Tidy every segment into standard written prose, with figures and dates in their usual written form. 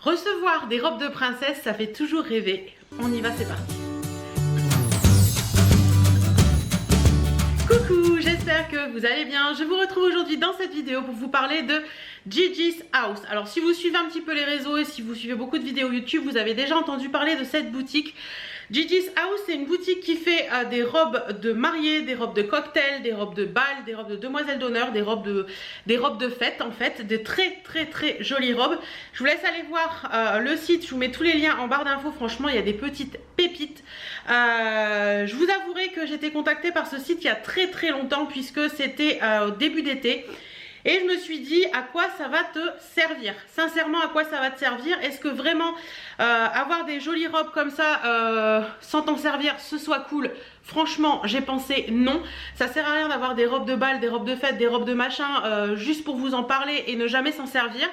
Recevoir des robes de princesse, ça fait toujours rêver. On y va, c'est parti. Coucou, j'espère que vous allez bien. Je vous retrouve aujourd'hui dans cette vidéo pour vous parler de Gigi's House. Alors si vous suivez un petit peu les réseaux et si vous suivez beaucoup de vidéos YouTube, vous avez déjà entendu parler de cette boutique. Gigi's House, c'est une boutique qui fait des robes de mariée, des robes de cocktail, des robes de bal, des robes de demoiselles d'honneur, des robes de fête en fait, des très jolies robes. Je vous laisse aller voir le site, je vous mets tous les liens en barre d'infos. Franchement, il y a des petites pépites. Je vous avouerai que j'ai été contactée par ce site il y a très longtemps puisque c'était au début d'été. Et je me suis dit à quoi ça va te servir. Sincèrement, à quoi ça va te servir? Est-ce que vraiment avoir des jolies robes comme ça sans t'en servir ce soit cool? Franchement, j'ai pensé non. Ça sert à rien d'avoir des robes de bal, des robes de fête, des robes de machin juste pour vous en parler et ne jamais s'en servir.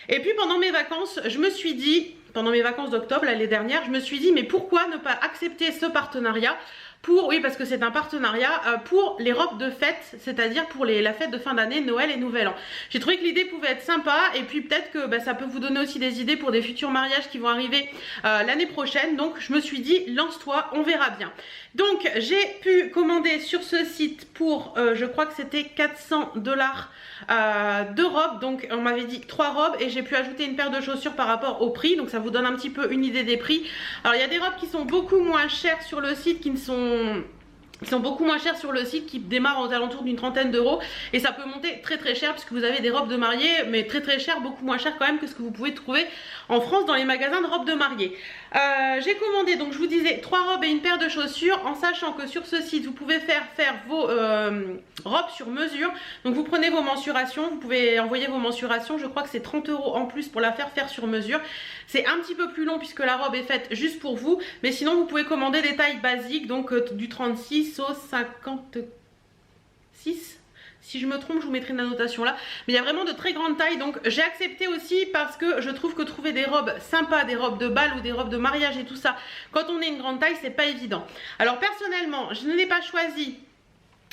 Et puis pendant mes vacances, je me suis dit, pendant mes vacances d'octobre l'année dernière, je me suis dit mais pourquoi ne pas accepter ce partenariat pour, oui parce que c'est un partenariat pour les robes de fête, c'est-à-dire pour la fête de fin d'année, Noël et Nouvel An. J'ai trouvé que l'idée pouvait être sympa et puis peut-être que ça peut vous donner aussi des idées pour des futurs mariages qui vont arriver l'année prochaine. Donc je me suis dit lance-toi, on verra bien. Donc j'ai pu commander sur ce site pour, je crois que c'était 400 $ de robes. Donc on m'avait dit 3 robes et j'ai pu ajouter une paire de chaussures par rapport au prix. Donc ça vous donne un petit peu une idée des prix. Alors il y a des robes qui sont beaucoup moins chères sur le site, qui sont beaucoup moins chères sur le site, qui démarrent aux alentours d'une trentaine d'euros et ça peut monter très cher puisque vous avez des robes de mariée mais très chères, beaucoup moins chères quand même que ce que vous pouvez trouver en France dans les magasins de robes de mariée. J'ai commandé, donc je vous disais, 3 robes et une paire de chaussures en sachant que sur ce site vous pouvez faire vos robes sur mesure. Donc vous prenez vos mensurations, vous pouvez envoyer vos mensurations, je crois que c'est 30 € en plus pour la faire sur mesure. C'est un petit peu plus long puisque la robe est faite juste pour vous, mais sinon vous pouvez commander des tailles basiques, donc du 36 au 56. Si je me trompe, je vous mettrai une annotation là. Mais il y a vraiment de très grandes tailles. Donc j'ai accepté aussi parce que je trouve que trouver des robes sympas, des robes de bal ou des robes de mariage et tout ça, quand on est une grande taille, c'est pas évident. Alors personnellement, je ne l'ai pas choisi.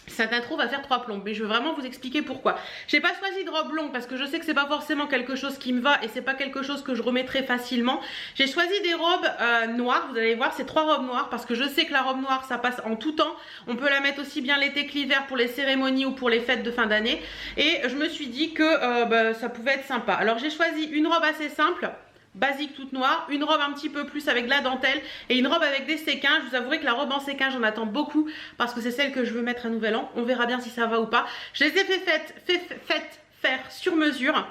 Cette intro va faire 3 plombs, mais je veux vraiment vous expliquer pourquoi. J'ai pas choisi de robe longue parce que je sais que c'est pas forcément quelque chose qui me va et c'est pas quelque chose que je remettrai facilement. J'ai choisi des robes noires, vous allez voir, c'est 3 robes noires parce que je sais que la robe noire ça passe en tout temps. On peut la mettre aussi bien l'été que l'hiver pour les cérémonies ou pour les fêtes de fin d'année. Et je me suis dit que ça pouvait être sympa. Alors j'ai choisi une robe assez simple, basique toute noire, une robe un petit peu plus avec de la dentelle et une robe avec des séquins. Je vous avouerai que la robe en séquins j'en attends beaucoup parce que c'est celle que je veux mettre à Nouvel An. On verra bien si ça va ou pas. Je les ai fait faire sur mesure.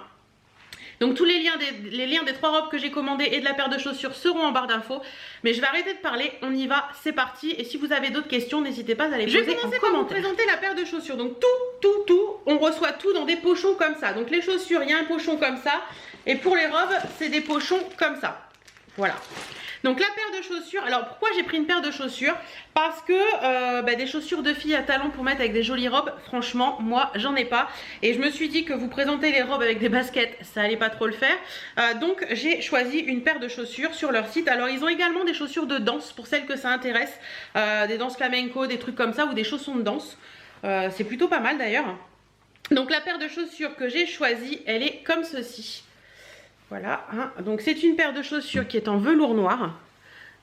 Donc tous les liens des 3 robes que j'ai commandées et de la paire de chaussures seront en barre d'infos. Mais je vais arrêter de parler, on y va, c'est parti. Et si vous avez d'autres questions, n'hésitez pas à les poser en commentaire. Je vais commencer par vous présenter la paire de chaussures. Donc tout, on reçoit tout dans des pochons comme ça. Donc les chaussures, il y a un pochon comme ça. Et pour les robes, c'est des pochons comme ça. Voilà. Donc la paire de chaussures, alors pourquoi j'ai pris une paire de chaussures? Parce que des chaussures de filles à talons pour mettre avec des jolies robes, franchement moi j'en ai pas. Et je me suis dit que vous présenter les robes avec des baskets, ça allait pas trop le faire. Donc j'ai choisi une paire de chaussures sur leur site. Alors ils ont également des chaussures de danse pour celles que ça intéresse. Des danses flamenco, des trucs comme ça ou des chaussons de danse. C'est plutôt pas mal d'ailleurs. Donc la paire de chaussures que j'ai choisie, elle est comme ceci. Voilà, hein. Donc c'est une paire de chaussures qui est en velours noir,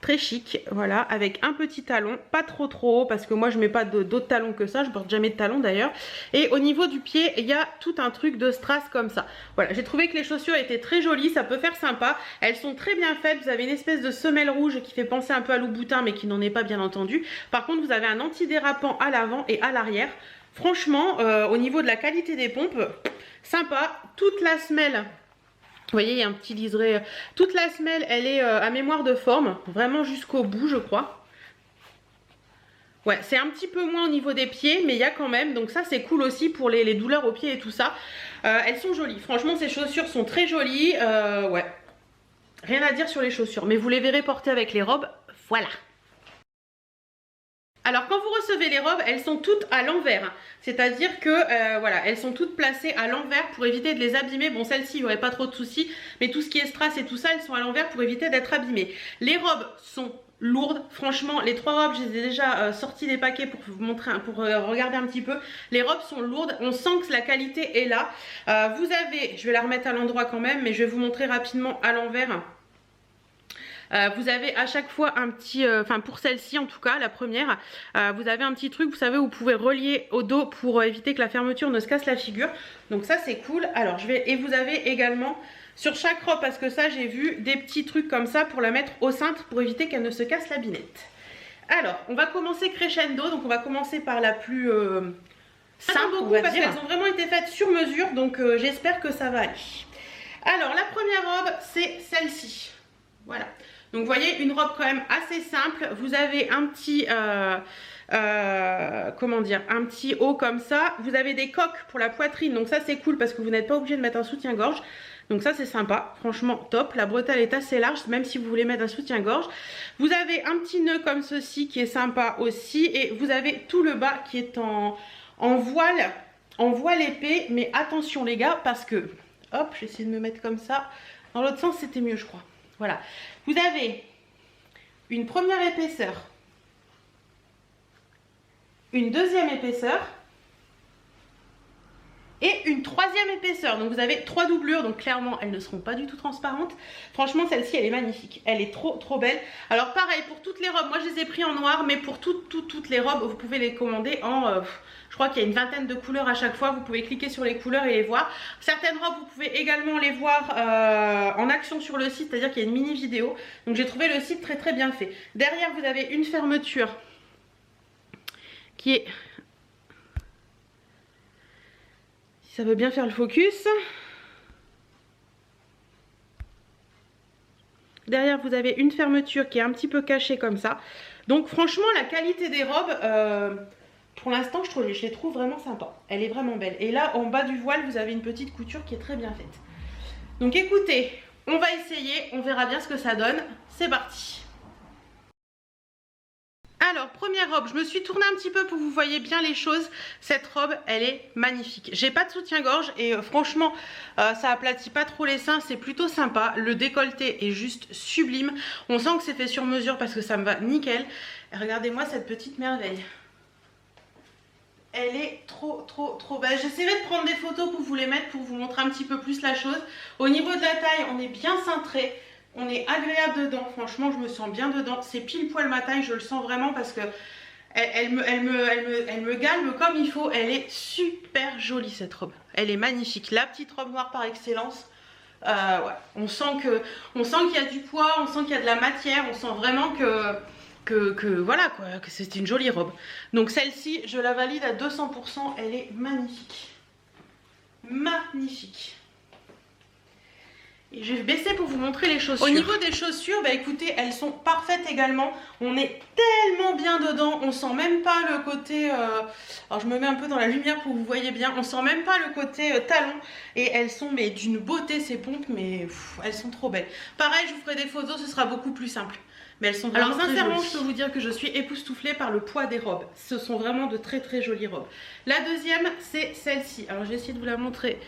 très chic, voilà, avec un petit talon, pas trop haut, parce que moi je mets pas d'autres talons que ça, je porte jamais de talons d'ailleurs. Et au niveau du pied, il y a tout un truc de strass comme ça. Voilà, j'ai trouvé que les chaussures étaient très jolies, ça peut faire sympa. Elles sont très bien faites, vous avez une espèce de semelle rouge qui fait penser un peu à Louboutin, mais qui n'en est pas bien entendu. Par contre, vous avez un antidérapant à l'avant et à l'arrière. Franchement, au niveau de la qualité des pompes, sympa, toute la semelle. Vous voyez, il y a un petit liseré. Toute la semelle, elle est à mémoire de forme, vraiment jusqu'au bout, je crois. Ouais, c'est un petit peu moins au niveau des pieds, mais il y a quand même. Donc ça, c'est cool aussi pour les douleurs aux pieds et tout ça. Elles sont jolies. Franchement, ces chaussures sont très jolies. Ouais, rien à dire sur les chaussures. Mais vous les verrez porter avec les robes. Voilà. Alors quand vous recevez les robes, elles sont toutes à l'envers, c'est-à-dire que voilà, elles sont toutes placées à l'envers pour éviter de les abîmer. Bon, celle-ci, il n'y aurait pas trop de soucis, mais tout ce qui est strass et tout ça, elles sont à l'envers pour éviter d'être abîmées. Les robes sont lourdes. Franchement, les 3 robes, je les ai déjà sorties des paquets pour vous montrer, pour regarder un petit peu. Les robes sont lourdes, on sent que la qualité est là. Vous avez, je vais la remettre à l'endroit quand même, mais je vais vous montrer rapidement à l'envers. Vous avez à chaque fois un petit, enfin pour celle-ci en tout cas, la première, vous avez un petit truc, vous savez, où vous pouvez relier au dos pour éviter que la fermeture ne se casse la figure. Donc ça c'est cool. Alors et vous avez également sur chaque robe, parce que ça j'ai vu des petits trucs comme ça pour la mettre au cintre pour éviter qu'elle ne se casse la binette. Alors on va commencer crescendo, donc on va commencer par la plus simple, on va dire, parce qu'elles ont vraiment été faites sur mesure, donc j'espère que ça va aller. Alors la première robe c'est celle-ci, voilà. Donc vous voyez, une robe quand même assez simple. Vous avez un petit, comment dire, un petit haut comme ça. Vous avez des coques pour la poitrine, donc ça c'est cool parce que vous n'êtes pas obligé de mettre un soutien-gorge. Donc ça c'est sympa, franchement top. La bretelle est assez large, même si vous voulez mettre un soutien-gorge. Vous avez un petit nœud comme ceci qui est sympa aussi. Et vous avez tout le bas qui est en voile épais. Mais attention les gars, parce que, hop, je vais essayer de me mettre comme ça. Dans l'autre sens c'était mieux je crois. Voilà, vous avez une première épaisseur, une deuxième épaisseur et une troisième épaisseur. Donc vous avez 3 doublures, donc clairement elles ne seront pas du tout transparentes. Franchement celle-ci elle est magnifique, elle est trop belle. Alors pareil pour toutes les robes, moi je les ai pris en noir, mais pour toutes les robes vous pouvez les commander en... je crois qu'il y a une vingtaine de couleurs à chaque fois, vous pouvez cliquer sur les couleurs et les voir. Certaines robes, vous pouvez également les voir en action sur le site, c'est-à-dire qu'il y a une mini vidéo. Donc j'ai trouvé le site très bien fait. Derrière, vous avez une fermeture qui est... Si ça veut bien faire le focus. Derrière, vous avez une fermeture qui est un petit peu cachée comme ça. Donc franchement, la qualité des robes... pour l'instant, je les trouve vraiment sympa. Elle est vraiment belle. Et là, en bas du voile, vous avez une petite couture qui est très bien faite. Donc écoutez, on va essayer. On verra bien ce que ça donne. C'est parti. Alors, première robe. Je me suis tournée un petit peu pour que vous voyez bien les choses. Cette robe, elle est magnifique. J'ai pas de soutien-gorge et franchement, ça aplatit pas trop les seins. C'est plutôt sympa. Le décolleté est juste sublime. On sent que c'est fait sur mesure parce que ça me va nickel. Regardez-moi cette petite merveille. Elle est trop belle. J'essaierai de prendre des photos pour vous les mettre, pour vous montrer un petit peu plus la chose. Au niveau de la taille, on est bien cintré. On est agréable dedans. Franchement, je me sens bien dedans. C'est pile poil ma taille, je le sens vraiment parce que elle me galme comme il faut. Elle est super jolie cette robe. Elle est magnifique. La petite robe noire par excellence. Ouais. On sent qu'il y a du poids, on sent qu'il y a de la matière. On sent vraiment que voilà quoi, que c'est une jolie robe. Donc celle-ci, je la valide à 200%, elle est magnifique. Magnifique. Et je vais baisser pour vous montrer les chaussures. Au niveau des chaussures, bah écoutez, elles sont parfaites également. On est tellement bien dedans, on sent même pas le côté... alors je me mets un peu dans la lumière pour que vous voyez bien. On sent même pas le côté talon. Et elles sont mais d'une beauté ces pompes, mais elles sont trop belles. Pareil, je vous ferai des photos, ce sera beaucoup plus simple. Mais elles sont vraiment très jolies. Alors sincèrement, je peux vous dire que je suis époustouflée par le poids des robes. Ce sont vraiment de très jolies robes. La deuxième, c'est celle-ci. Alors je vais essayer de vous la montrer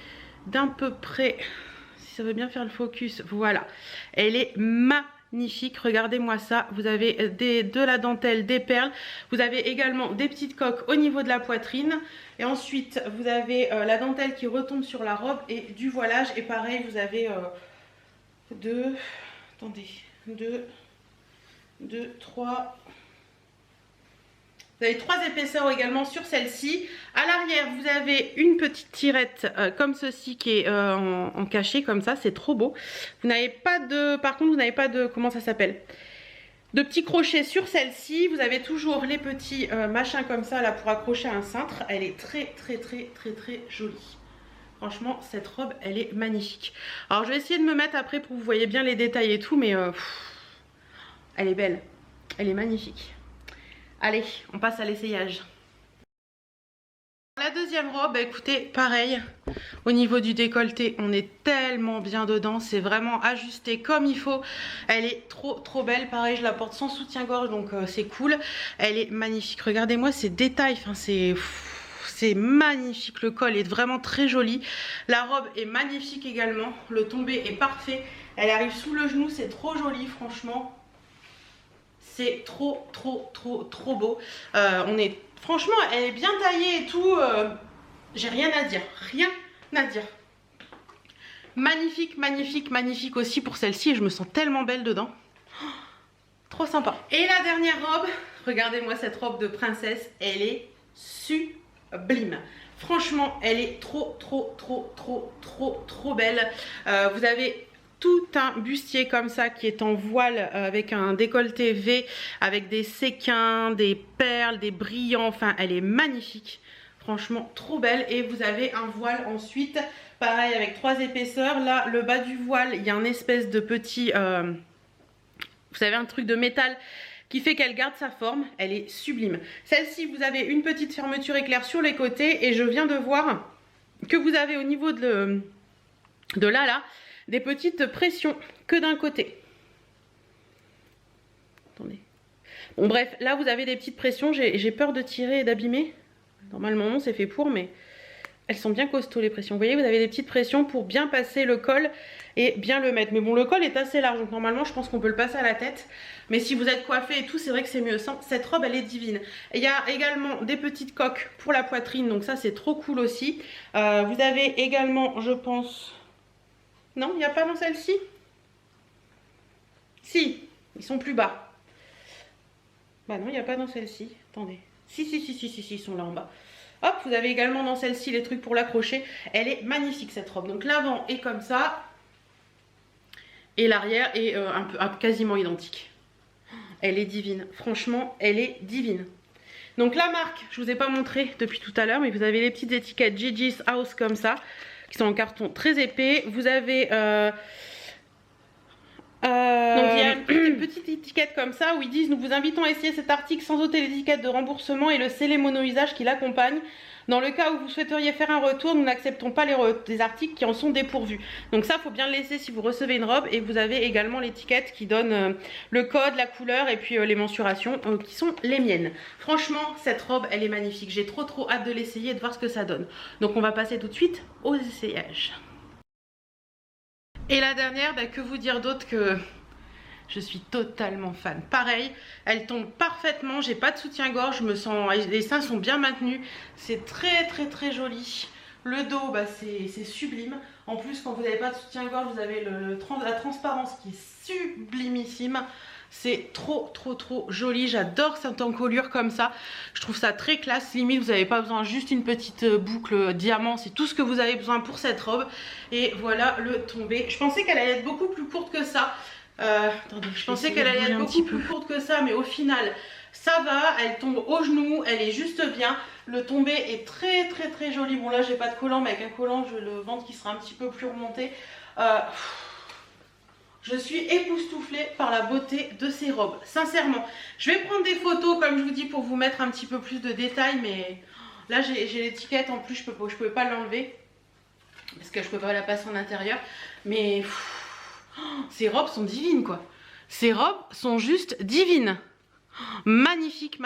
d'un peu près, si ça veut bien faire le focus. Voilà. Elle est magnifique. Regardez-moi ça. Vous avez de la dentelle, des perles. Vous avez également des petites coques au niveau de la poitrine. Et ensuite, vous avez la dentelle qui retombe sur la robe et du voilage. Et pareil, vous avez deux, 3. Vous avez 3 épaisseurs également sur celle-ci. À l'arrière, vous avez une petite tirette comme ceci qui est en cachet comme ça. C'est trop beau. Vous n'avez pas de... Par contre, vous n'avez pas de... Comment ça s'appelle? De petits crochets sur celle-ci. Vous avez toujours les petits machins comme ça là pour accrocher un cintre. Elle est très jolie. Franchement, cette robe, elle est magnifique. Alors, je vais essayer de me mettre après pour que vous voyez bien les détails et tout, mais... elle est belle, elle est magnifique. Allez, on passe à l'essayage. La deuxième robe, bah écoutez, pareil, au niveau du décolleté, on est tellement bien dedans, c'est vraiment ajusté comme il faut. Elle est trop belle, pareil, je la porte sans soutien-gorge, donc c'est cool. Elle est magnifique, regardez-moi ces détails, enfin c'est magnifique, le col est vraiment très joli. La robe est magnifique également, le tombé est parfait. Elle arrive sous le genou, c'est trop joli, franchement. c'est trop beau. Franchement, elle est bien taillée et tout, j'ai rien à dire, rien à dire. Magnifique, magnifique, magnifique aussi pour celle-ci, et je me sens tellement belle dedans. Oh, trop sympa. Et la dernière robe, regardez-moi cette robe de princesse, elle est sublime. Franchement, elle est trop belle. Vous avez tout un bustier comme ça qui est en voile avec un décolleté V, avec des séquins, des perles, des brillants. Enfin, elle est magnifique. Franchement, trop belle. Et vous avez un voile ensuite, pareil, avec 3 épaisseurs. Là, le bas du voile, il y a un espèce de petit... vous savez, un truc de métal qui fait qu'elle garde sa forme. Elle est sublime. Celle-ci, vous avez une petite fermeture éclair sur les côtés. Et je viens de voir que vous avez au niveau de là, des petites pressions que d'un côté. Attendez. Bon, bref, là, vous avez des petites pressions. J'ai peur de tirer et d'abîmer. Normalement, non, c'est fait pour, mais elles sont bien costauds, les pressions. Vous voyez, vous avez des petites pressions pour bien passer le col et bien le mettre. Mais bon, le col est assez large, donc normalement, je pense qu'on peut le passer à la tête. Mais si vous êtes coiffé et tout, c'est vrai que c'est mieux. Cette robe, elle est divine. Il y a également des petites coques pour la poitrine, donc ça, c'est trop cool aussi. Vous avez également, je pense... Non, il n'y a pas dans celle-ci? Si, ils sont plus bas. Bah non, il n'y a pas dans celle-ci. Attendez. Si, ils sont là en bas. Hop, vous avez également dans celle-ci les trucs pour l'accrocher. Elle est magnifique cette robe. Donc l'avant est comme ça. Et l'arrière est quasiment identique. Elle est divine. Franchement, elle est divine. Donc la marque, je ne vous ai pas montré depuis tout à l'heure, mais vous avez les petites étiquettes Gigi's House comme ça, qui sont en carton très épais. Vous avez... donc il y a une petite étiquette comme ça où ils disent: nous vous invitons à essayer cet article sans ôter l'étiquette de remboursement et le scellé mono-usage qui l'accompagne. Dans le cas où vous souhaiteriez faire un retour, nous n'acceptons pas les articles qui en sont dépourvus. Donc ça, faut bien le laisser si vous recevez une robe. Et vous avez également l'étiquette qui donne le code, la couleur et puis les mensurations qui sont les miennes. Franchement, cette robe, elle est magnifique. J'ai trop hâte de l'essayer et de voir ce que ça donne. Donc on va passer tout de suite aux essayages. Et la dernière, bah, que vous dire d'autre que je suis totalement fan. Pareil, elle tombe parfaitement, j'ai pas de soutien-gorge, je me sens, les seins sont bien maintenus, c'est très joli. Le dos, bah, c'est sublime. En plus, quand vous n'avez pas de soutien-gorge, vous avez la transparence qui est sublimissime. C'est trop joli, j'adore cette encolure comme ça. Je trouve ça très classe, limite vous n'avez pas besoin, juste une petite boucle diamant, c'est tout ce que vous avez besoin pour cette robe. Et voilà le tombé. Je pensais qu'elle allait être beaucoup plus courte que ça. Attendez, je pensais qu'elle allait être beaucoup plus courte que ça, mais au final ça va, elle tombe au genou, elle est juste bien. Le tombé est très joli. Bon là j'ai pas de collant, mais avec un collant j'ai le ventre qui sera un petit peu plus remonté. Je suis époustouflée par la beauté de ces robes, sincèrement. Je vais prendre des photos comme je vous dis pour vous mettre un petit peu plus de détails, mais là j'ai l'étiquette en plus, je peux pas l'enlever parce que je peux pas la passer en intérieur, mais ces robes sont divines quoi. Ces robes sont juste divines. Magnifique.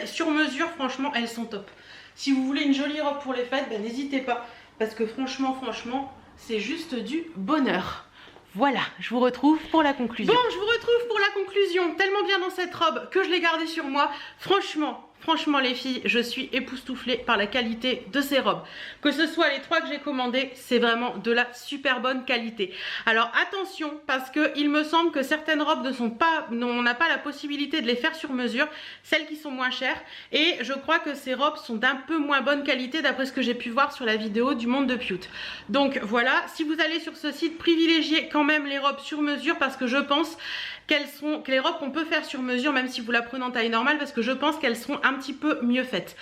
Sur mesure, franchement, elles sont top. Si vous voulez une jolie robe pour les fêtes, ben, n'hésitez pas. Parce que franchement, c'est juste du bonheur. Voilà, je vous retrouve pour la conclusion. Bon, je vous retrouve pour la conclusion. Tellement bien dans cette robe que je l'ai gardée sur moi. Franchement les filles, je suis époustouflée par la qualité de ces robes. Que ce soit les 3 que j'ai commandées, c'est vraiment de la super bonne qualité. Alors attention, parce que il me semble que certaines robes ne sont pas, on n'a pas la possibilité de les faire sur mesure, celles qui sont moins chères. Et je crois que ces robes sont d'un peu moins bonne qualité d'après ce que j'ai pu voir sur la vidéo du Monde de Piute. Donc voilà, si vous allez sur ce site, privilégiez quand même les robes sur mesure parce que je pense que les robes qu'on peut faire sur mesure, même si vous la prenez en taille normale, parce que je pense qu'elles seront un petit peu mieux faites.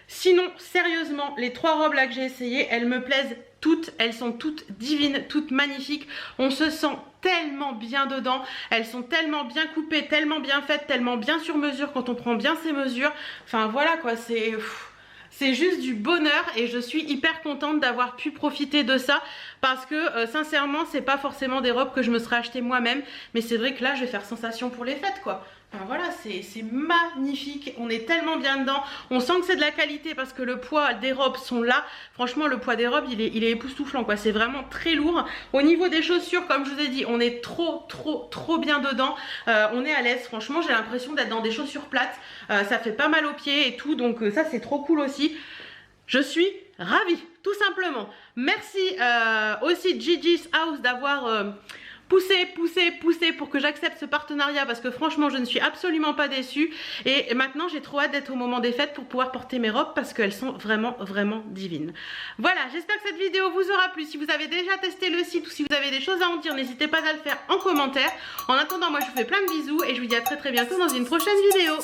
Sinon, sérieusement, les 3 robes là que j'ai essayées, elles me plaisent toutes, elles sont toutes divines, toutes magnifiques. On se sent tellement bien dedans, elles sont tellement bien coupées, tellement bien faites, tellement bien sur mesure quand on prend bien ses mesures. Enfin voilà quoi, c'est juste du bonheur et je suis hyper contente d'avoir pu profiter de ça parce que sincèrement c'est pas forcément des robes que je me serais achetées moi-même, mais c'est vrai que là je vais faire sensation pour les fêtes quoi. Enfin, voilà, c'est magnifique, on est tellement bien dedans, on sent que c'est de la qualité parce que le poids des robes sont là. Franchement, le poids des robes il est époustouflant quoi, c'est vraiment très lourd. Au niveau des chaussures, comme je vous ai dit, on est trop bien dedans, on est à l'aise. Franchement, j'ai l'impression d'être dans des chaussures plates, ça fait pas mal aux pieds et tout, donc ça c'est trop cool aussi. Je suis ravie, tout simplement. Merci aussi Gigi's House d'avoir poussé pour que j'accepte ce partenariat parce que franchement je ne suis absolument pas déçue et maintenant j'ai trop hâte d'être au moment des fêtes pour pouvoir porter mes robes parce qu'elles sont vraiment divines. Voilà, j'espère que cette vidéo vous aura plu. Si vous avez déjà testé le site ou si vous avez des choses à en dire, n'hésitez pas à le faire en commentaire. En attendant, moi je vous fais plein de bisous et je vous dis à très bientôt dans une prochaine vidéo.